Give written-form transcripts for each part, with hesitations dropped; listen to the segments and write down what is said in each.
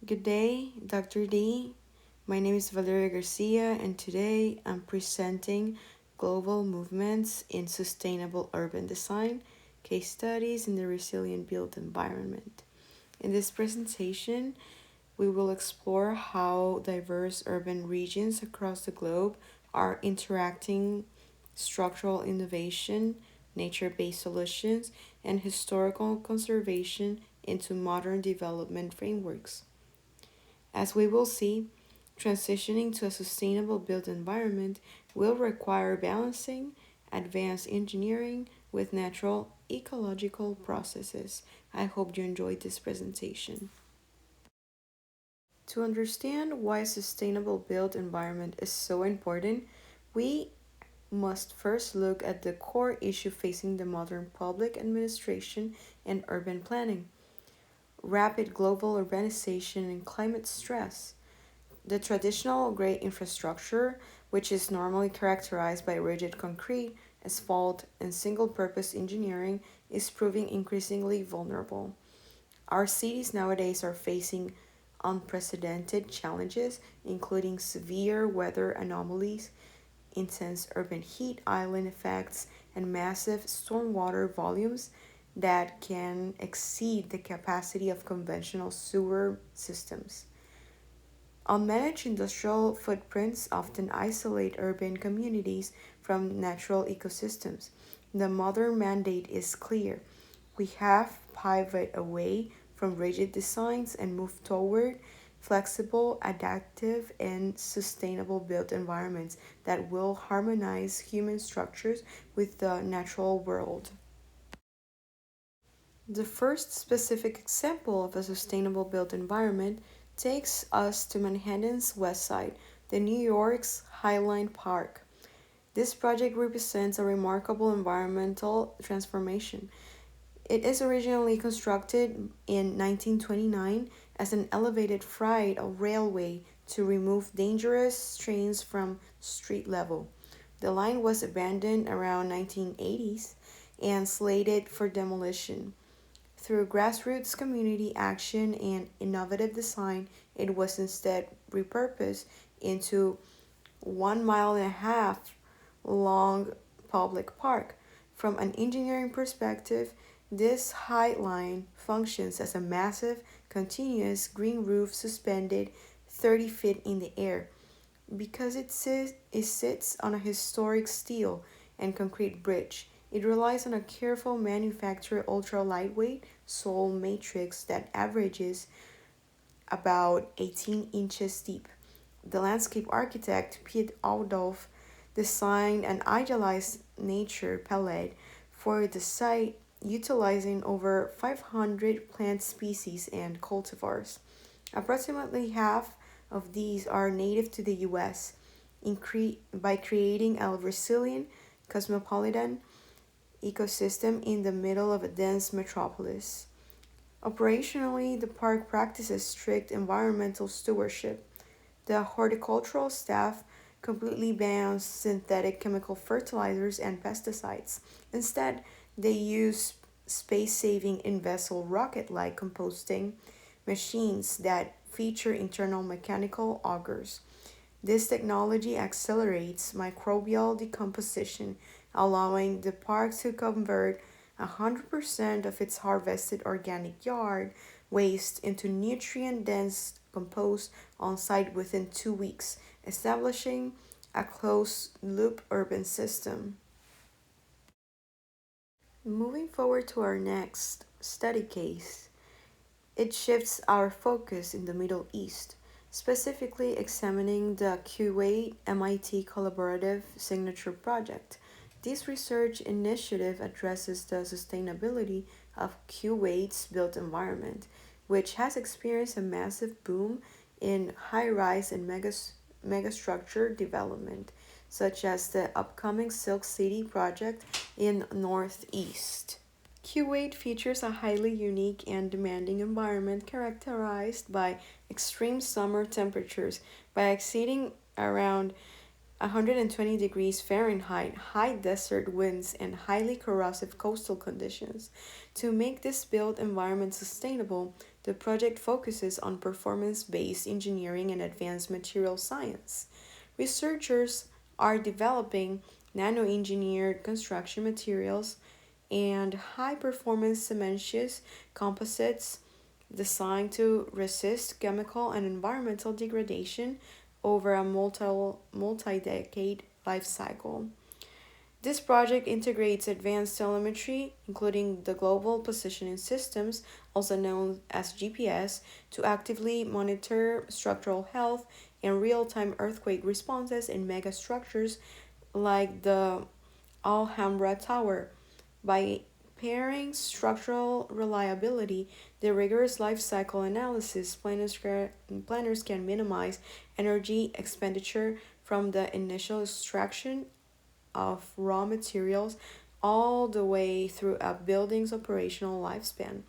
Good day, Dr. D. My name is Valeria Garcia, and today I'm presenting Global Movements in Sustainable Urban Design Case Studies in the Resilient Built Environment. In this presentation, we will explore how diverse urban regions across the globe are interacting structural innovation, nature based solutions, and historical conservation into modern development frameworks. As we will see, transitioning to a sustainable built environment will require balancing advanced engineering with natural ecological processes. I hope you enjoyed this presentation. To understand why a sustainable built environment is so important, we must first look at the core issue facing the modern public administration and urban planning: rapid global urbanization and climate stress. The traditional gray infrastructure, which is normally characterized by rigid concrete, asphalt, and single purpose engineering, is proving increasingly vulnerable. Our cities nowadays are facing unprecedented challenges, including severe weather anomalies, intense urban heat island effects, and massive stormwater volumes that can exceed the capacity of conventional sewer systems. Unmanaged industrial footprints often isolate urban communities from natural ecosystems. The modern mandate is clear. We have pivot away from rigid designs and move toward flexible, adaptive, and sustainable built environments that will harmonize human structures with the natural world. The first specific example of a sustainable built environment takes us to Manhattan's west side, the New York's Highline Park. This project represents a remarkable environmental transformation. It is originally constructed in 1929 as an elevated freight railway to remove dangerous trains from street level. The line was abandoned around 1980s and slated for demolition. Through grassroots community action and innovative design, it was instead repurposed into 1.5 mile long public park. From an engineering perspective, this High Line functions as a massive, continuous green roof suspended 30 feet in the air. Because it sits on a historic steel and concrete bridge, it relies on a careful manufactured ultra lightweight sole matrix that averages about 18 inches deep. The landscape architect Piet Oudolf designed an idealized nature palette for the site, utilizing over 500 plant species and cultivars. Approximately half of these are native to the US. By creating a resilient, cosmopolitan ecosystem in the middle of a dense metropolis. Operationally, the park practices strict environmental stewardship. The horticultural staff completely bans synthetic chemical fertilizers and pesticides. Instead, they use space saving in vessel rocket like composting machines that feature internal mechanical augers. This technology accelerates microbial decomposition, allowing the park to convert 100% of its harvested organic yard waste into nutrient dense compost on site within 2 weeks, establishing a closed loop urban system. Moving forward to our next study case, it shifts our focus in the Middle East, specifically examining the Kuwait MIT Collaborative Signature Project. This research initiative addresses the sustainability of Kuwait's built environment, which has experienced a massive boom in high rise and megastructure development, such as the upcoming Silk City project in Northeast. Kuwait features a highly unique and demanding environment characterized by extreme summer temperatures by exceeding around 120 degrees Fahrenheit, high desert winds, and highly corrosive coastal conditions. To make this built environment sustainable, The project focuses on performance based engineering and advanced material science. Researchers are developing nano engineered construction materials and high performance cementitious composites designed to resist chemical and environmental degradation over a multi-decade life cycle. This project integrates advanced telemetry, including the Global Positioning Systems, also known as GPS, to actively monitor structural health and real time earthquake responses in megastructures like the Alhambra Tower. By pairing structural reliability, the rigorous life cycle analysis, planners can minimize energy expenditure from the initial extraction of raw materials all the way through a building's operational lifespan,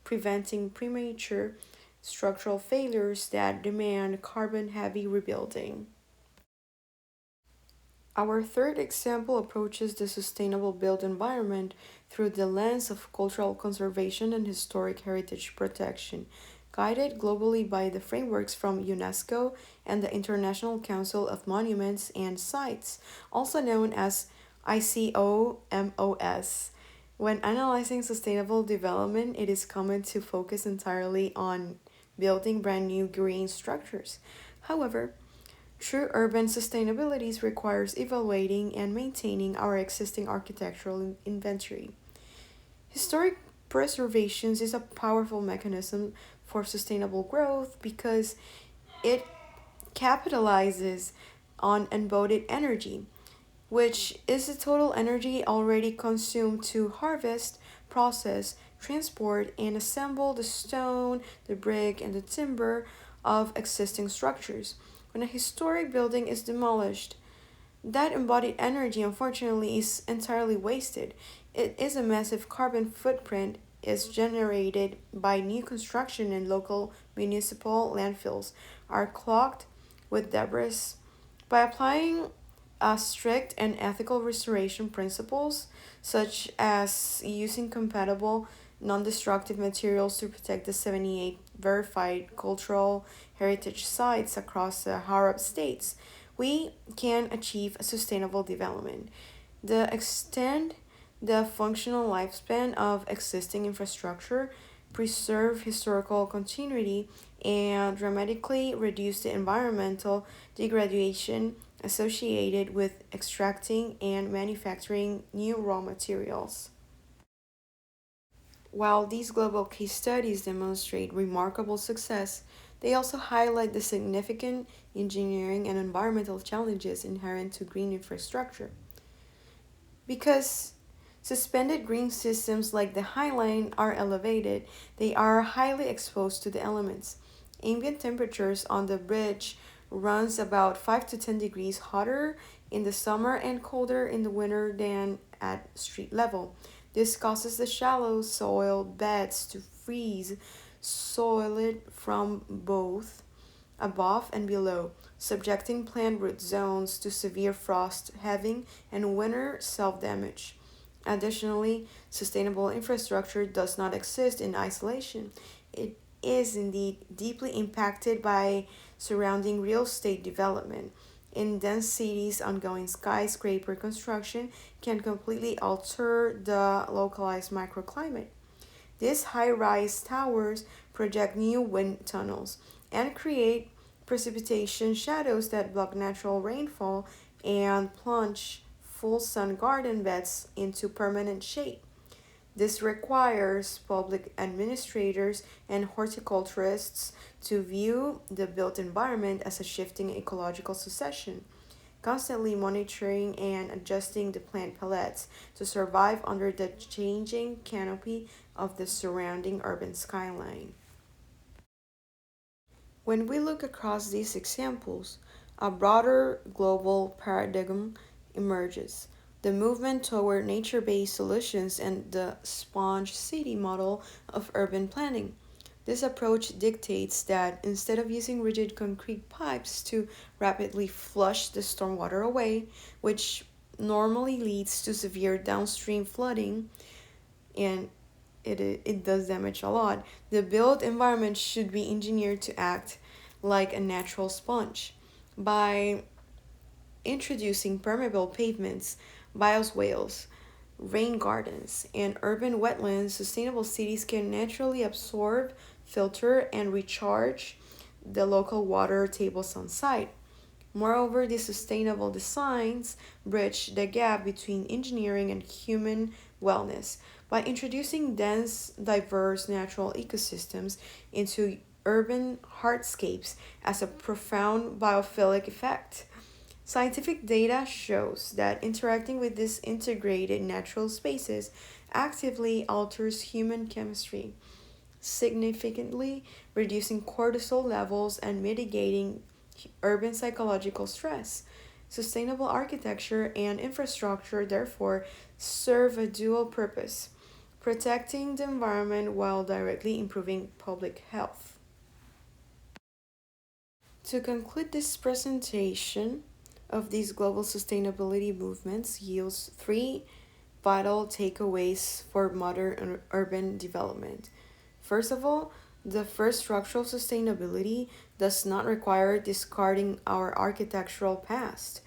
preventing premature structural failures that demand carbon heavy rebuilding. Our third example approaches the sustainable built environment through the lens of cultural conservation and historic heritage protection, guided globally by the frameworks from UNESCO and the International Council of Monuments and Sites, also known as ICOMOS. When analyzing sustainable development, it is common to focus entirely on building brand new green structures. However, true urban sustainability requires evaluating and maintaining our existing architectural inventory. Historic preservation is a powerful mechanism for sustainable growth because it capitalizes on embodied energy, which is the total energy already consumed to harvest, process, transport, and assemble the stone, the brick, and the timber of existing structures. When a historic building is demolished, that embodied energy unfortunately is entirely wasted. It is a massive carbon footprint is generated by new construction and local municipal landfills are clogged with debris. By applying strict and ethical restoration principles, such as using compatible non destructive materials to protect the 78 verified cultural heritage sites across the Arab states, we can achieve a sustainable development. The extend the functional lifespan of existing infrastructure, preserve historical continuity, and dramatically reduce the environmental degradation associated with extracting and manufacturing new raw materials. While these global case studies demonstrate remarkable success, they also highlight the significant engineering and environmental challenges inherent to green infrastructure. Because suspended green systems like the High Line are elevated, they are highly exposed to the elements. Ambient temperatures on the bridge runs about 5 to 10 degrees hotter in the summer and colder in the winter than at street level. This causes the shallow soil beds to freeze solid from both above and below, subjecting plant root zones to severe frost having and winter self damage. Additionally, sustainable infrastructure does not exist in isolation. It is indeed deeply impacted by surrounding real estate development. In dense cities, ongoing skyscraper construction can completely alter the localized microclimate. These high rise towers project new wind tunnels and create precipitation shadows that block natural rainfall and plunge full sun garden beds into permanent shade. This requires public administrators and horticulturists to view the built environment as a shifting ecological succession, constantly monitoring and adjusting the plant palettes to survive under the changing canopy of the surrounding urban skyline. When we look across these examples, a broader global paradigm emerges. The movement toward nature based solutions and the sponge city model of urban planning. This approach dictates that instead of using rigid concrete pipes to rapidly flush the stormwater away, which normally leads to severe downstream flooding, and it does damage a lot. The built environment should be engineered to act like a natural sponge. By introducing permeable pavements, bioswales, rain gardens, and urban wetlands, sustainable cities can naturally absorb, filter, and recharge the local water tables on site. Moreover, these sustainable designs bridge the gap between engineering and human wellness by introducing dense, diverse natural ecosystems into urban hardscapes as a profound biophilic effect. Scientific data shows that interacting with these integrated natural spaces actively alters human chemistry, significantly reducing cortisol levels and mitigating urban psychological stress. Sustainable architecture and infrastructure, therefore, serve a dual purpose, protecting the environment while directly improving public health. To conclude this presentation of these global sustainability movements yields three vital takeaways for modern urban development. First of all, the first structural sustainability does not require discarding our architectural past.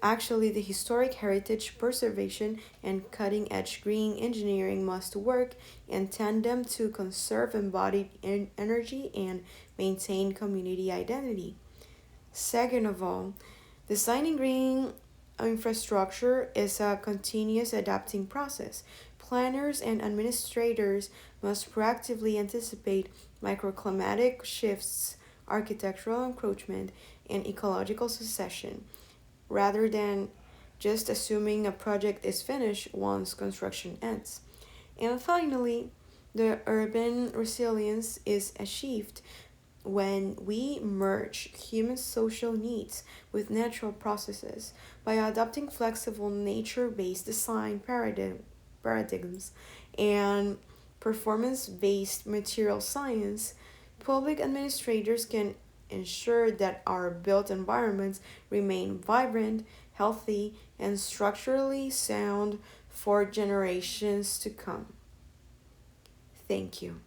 Actually, the historic heritage preservation and cutting edge green engineering must work in tandem to conserve embodied energy and maintain community identity. Second of all, designing green infrastructure is a continuous adapting process. Planners and administrators must proactively anticipate microclimatic shifts, architectural encroachment, and ecological succession, rather than just assuming a project is finished once construction ends. And finally, the urban resilience is achieved when we merge human social needs with natural processes by adopting flexible nature based design paradigms and performance based material science, public administrators can ensure that our built environments remain vibrant, healthy, and structurally sound for generations to come. Thank you.